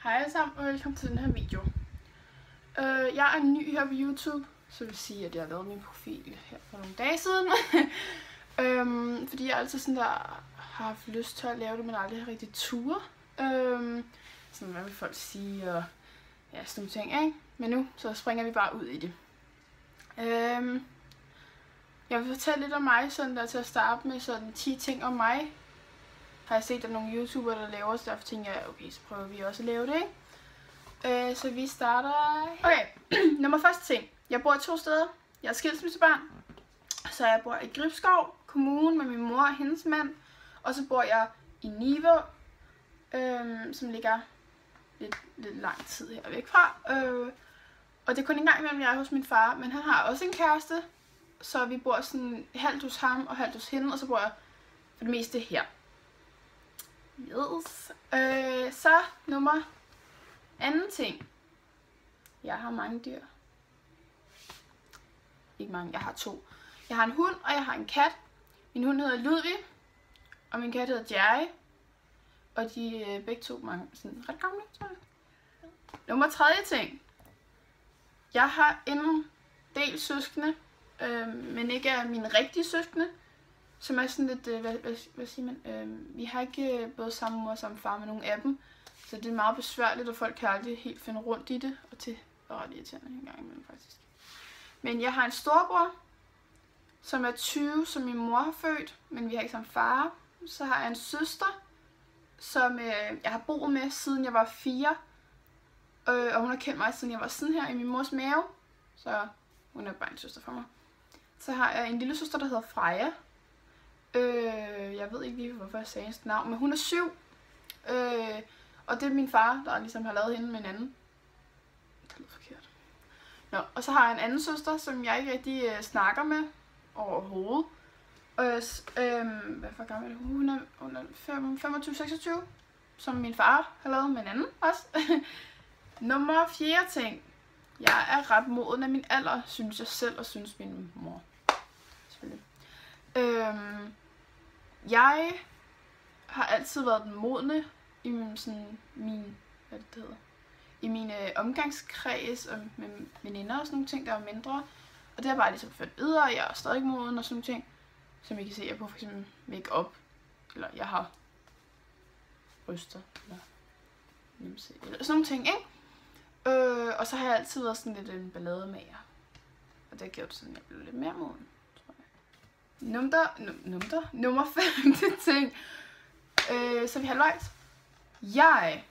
Hej alle sammen og velkommen til den her video. Jeg er ny her på YouTube, så det vil sige, at jeg har lavet min profil her for nogle dage siden. Fordi jeg altid sådan der har haft lyst til at lave det, men aldrig har rigtig ture. Sådan hvad vil folk sige og ja, sådan nogle ting, ikke? Men nu så springer vi bare ud i det. Jeg vil fortælle lidt om mig sådan der til at starte med, sådan 10 ting om mig. Har jeg set, at der er nogle YouTubere, der laver, så derfor tænker jeg, okay, så prøver vi også at lave det, ikke? Så vi starter her. Okay, nummer første ting. Jeg bor 2 steder. Jeg er skilsmissebarn. Så jeg bor i Gribskov Kommune med min mor og hendes mand. Og så bor jeg i Nivå, som ligger lidt lang tid her væk fra. Og det er kun en gang imellem, jeg er hos min far, men han har også en kæreste. Så vi bor sådan halvt hos ham og halvt hos hende, og så bor jeg for det meste her. Yes. Så nummer anden ting. Jeg har mange dyr. Ikke mange, jeg har 2. Jeg har en hund, og jeg har en kat. Min hund hedder Ludvig, og min kat hedder Jerry. Og de er begge to mange, sådan ret gamle, tror jeg. Nummer 3 ting. Jeg har en del søskende, men ikke af mine rigtige søskende. Som er sådan lidt, hvad siger man, vi har ikke både samme mor og samme far med nogle af dem. Så det er meget besværligt, og folk kan aldrig helt finde rundt i det. Og det er ret irriterende en gang imellem faktisk. Men jeg har en storebror, som er 20, som min mor har født, men vi har ikke samme far. Så har jeg en søster, som jeg har boet med siden jeg var 4. Og hun har kendt mig siden jeg var sådan her i min mors mave. Så hun er bare en søster for mig. Så har jeg en lille søster, der hedder Freja. Jeg ved ikke lige, hvorfor jeg sagde hendes navn, men hun er 7. Og det er min far, der ligesom har lavet hende med en anden. Det lyder forkert. Nå, og så har jeg en anden søster, som jeg ikke rigtig snakker med overhovedet. Hvad for gammel er hun? Hun er 25-26, som min far har lavet med en anden også. Nummer 4 ting. Jeg er ret moden af min alder, synes jeg selv, og synes min mor. Selvfølgelig. Jeg har altid været den modne i min omgangskreds og med veninder og sådan nogle ting, der var mindre. Og det har bare ligesom ført videre, og jeg er stadig moden og sådan nogle ting. Som I kan se, jeg på for eksempel make-up, eller jeg har bryster, eller nemse, eller sådan nogle ting, ikke? Og så har jeg altid været sådan lidt en ballademager. Og det har gjort sådan, at jeg blev lidt mere moden. Nummer 5 ting. Så vi har løjt. Jeg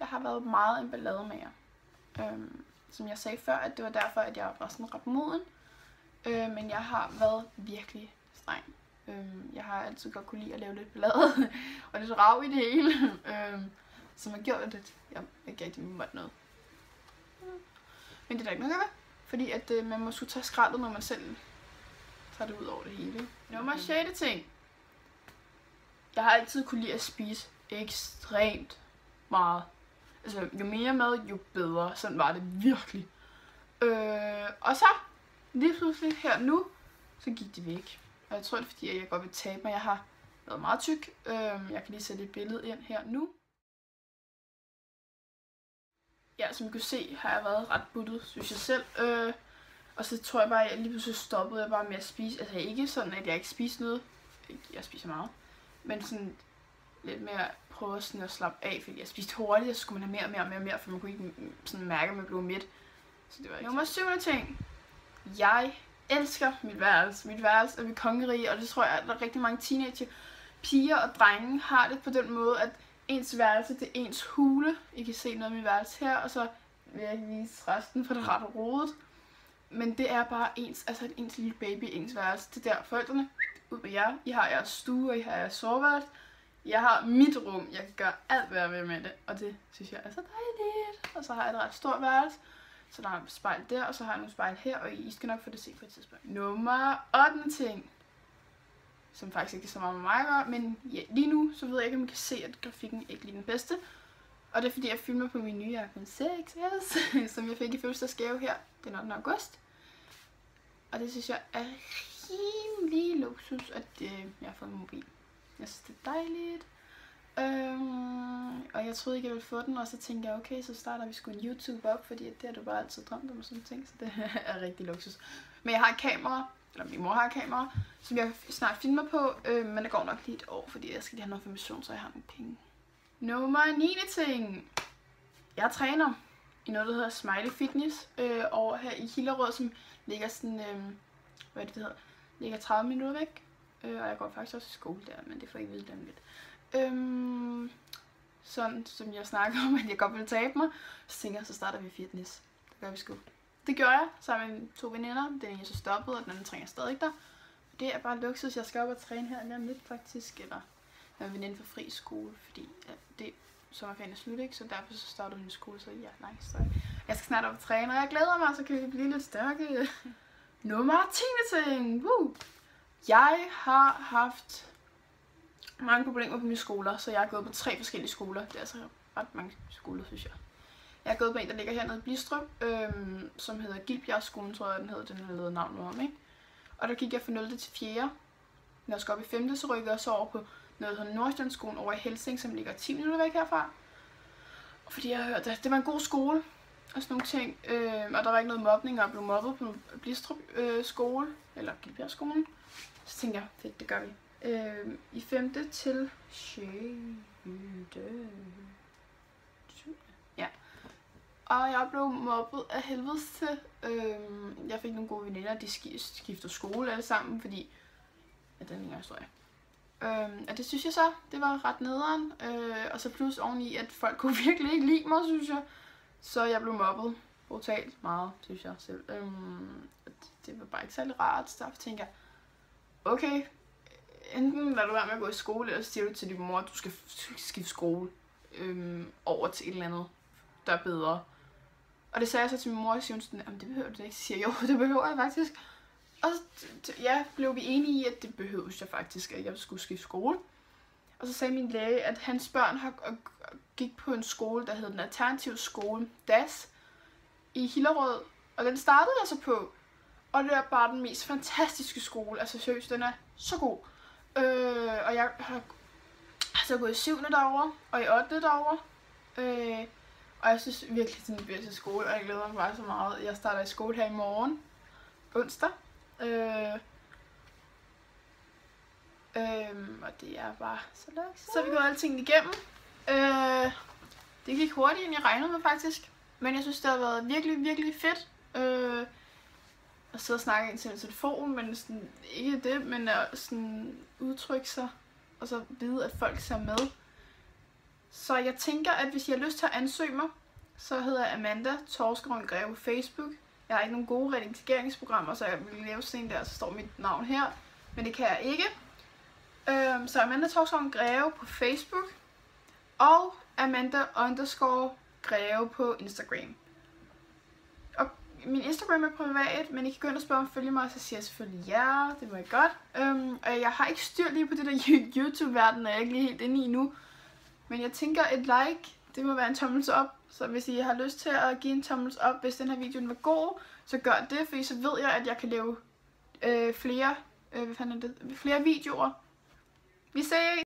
har været meget en ballademager. Som jeg sagde før, at det var derfor, at jeg var sådan ret moden. Men jeg har været virkelig streng. Jeg har altid godt kunne lide at lave lidt ballade. Og lidt rav i det hele. Som har gjort, at jeg ikke rigtig måtte noget. Men det er der ikke noget at gøre. Fordi at man må skulle tage skraldet, når man selv tager det ud over det hele. Nummer 6 ting. Jeg har altid kunne lide at spise ekstremt meget. Altså, jo mere mad, jo bedre. Sådan var det virkelig. Og så, lige pludselig her nu, så gik det væk. Og jeg tror, det er fordi, at jeg godt vil tabe mig. Jeg har været meget tyk. Jeg kan lige sætte et billede ind her nu. Ja, som I kunne se, har jeg været ret buttet, synes jeg selv. Og så tror jeg bare, at jeg lige pludselig stoppede jeg bare med at spise. Altså ikke sådan, at jeg ikke spiser noget. Jeg spiser meget. Men sådan lidt mere prøve sådan at slappe af, fordi jeg spiste hurtigt, og så skulle man have mere, for man kunne ikke sådan mærke, at man blev midt. Så det var ikke. Nummer 7 ting. Jeg elsker mit værelse. Mit værelse er mit kongerige, og det tror jeg, at der er rigtig mange teenager, piger og drenge har det på den måde, at ens værelse, det er ens hule. I kan se noget af mit værelse her, og så vil jeg vise resten, for det er ret rodet. Men det er bare ens lille baby, ens værelse. Det er der forældrene ud med jer. I har jeres stue, og I har jeres soveværelse. Jeg har mit rum. Jeg kan gøre alt, hvad jeg vil med det. Og det synes jeg er så dejligt. Og så har jeg et ret stort værelse. Så der er et spejl der, og så har jeg nogle spejl her. Og I skal nok få det set på et tidspunkt. Nummer 8 ting. Som faktisk ikke er så meget med mig at gøre. Men ja, lige nu, så ved jeg ikke, om I kan se, at grafikken ikke lige den bedste. Og det er fordi, jeg filmer på min nye iPhone 6s, som jeg fik i fødselsdagsgave her den 8. august. Og det synes jeg er rimelig luksus, at jeg har fået en mobil. Jeg synes, det er dejligt. Og jeg jeg troede ikke, jeg ville få den, og så tænkte jeg, okay, så starter vi sgu en YouTube op, fordi det har du bare altid drømt om og sådan ting, så det er rigtig luksus. Men jeg har et kamera, eller min mor har et kamera, som jeg snart filmer på, men det går nok lige et år, fordi jeg skal lige have noget information, så jeg har nogle penge. Nummer 9. ting. Jeg træner i noget, der hedder Smiley Fitness, over her i Hillerød, som ligger sådan, hvad det hedder, ligger 30 minutter væk. Og jeg går faktisk også i skole der, men det får I ikke vide dem lidt. Sådan som jeg snakker om, at jeg godt vil tabe mig, så tænker jeg, så starter vi fitness. Det gør vi sgu. Det gør jeg sammen med 2 veninder. Den ene er så stoppet, og den anden træner stadig der. Det er bare luksus. Jeg skal op og træne her lige om lidt faktisk, eller når vi er inde for fri skole, fordi det sommerferien er slut, ikke? Så derfor så starter min skole, så ja, nice. Så jeg skal snart op og træne, og jeg glæder mig, så kan vi blive lidt stærke. Nummer 10. ting. Jeg har haft mange problemer på mine skoler, så jeg har gået på 3 forskellige skoler. Det er altså ret mange skoler, synes jeg. Jeg har gået på en, der ligger hernede i Blistrup, som hedder Gilbjergskolen, tror jeg, den har lavet navn om, ikke? Og der gik jeg fra 0. til 4. Når jeg skal op i 5. så rykker jeg så over på noget, der hedder Nordstjernskolen over i Helsing, som ligger 10 minutter væk herfra. Og fordi jeg har hørt, at det var en god skole og sådan nogle ting. Og der var ikke noget mobning, og jeg blev mobbet på Blistrup skole, eller Gilbjergskolen. Så tænkte jeg, fedt, det gør vi. I 5. til 6. Ja. Og jeg blev mobbet af helvede til. Jeg fik nogle gode veninder, de skiftede skole alle sammen, fordi ja, det er en længere historie. Og det synes jeg så, det var ret nederen. Og så plus oveni, at folk kunne virkelig ikke lide mig, synes jeg. Så jeg blev mobbet brutalt meget, synes jeg selv. Det var bare ikke særlig rart, så derfor tænker jeg, okay, enten lader du være med at gå i skole, eller siger du til din mor, at du skal skifte skole over til et eller andet, der er bedre. Og det sagde jeg så til min mor, og siger hun sådan, jamen det behøver du ikke. Så siger jeg, jo, det behøver jeg faktisk. Og ja, blev vi enige i, at det behøvede jeg faktisk, at jeg skulle skifte skole. Og så sagde min læge, at hans børn gik på en skole, der hed den alternative skole, DAS, i Hillerød. Og den startede jeg så på. Og det er bare den mest fantastiske skole. Altså seriøst, den er så god. Og jeg har så gået i 7. derovre, og i 8. derovre. Og jeg synes virkelig, det er den bedste skole, og jeg glæder mig bare så meget. Jeg starter i skole her i morgen, onsdag. Og det er bare så luksus. Så har vi gået alle tingene igennem. Det gik hurtigt, end jeg regnede med faktisk. Men jeg synes, det har været virkelig, virkelig fedt. At sidde og snakke ind til en telefon, men sådan, ikke det, men at sådan udtrykke sig, og så vide, at folk ser med. Så jeg tænker, at hvis I har lyst til at ansøge mig, så hedder jeg Amanda Torskerøn Greve på Facebook. Jeg har ikke nogen gode redigeringsprogrammer, så jeg vil lave sådan en der, så står mit navn her. Men det kan jeg ikke. Så Amanda Torskerøn Greve på Facebook. Og Amanda_Greve på Instagram. Og min Instagram er privat, men I kan gå ind og spørge om at følge mig, så siger jeg selvfølgelig ja, det må jeg godt. Og jeg har ikke styr lige på det der YouTube-verden, er jeg ikke lige helt inde i nu. Men jeg tænker, et like, det må være en tommels op. Så hvis I har lyst til at give en tommels op, hvis den her video var god, så gør det, fordi så ved jeg, at jeg kan lave flere videoer. Vi ses!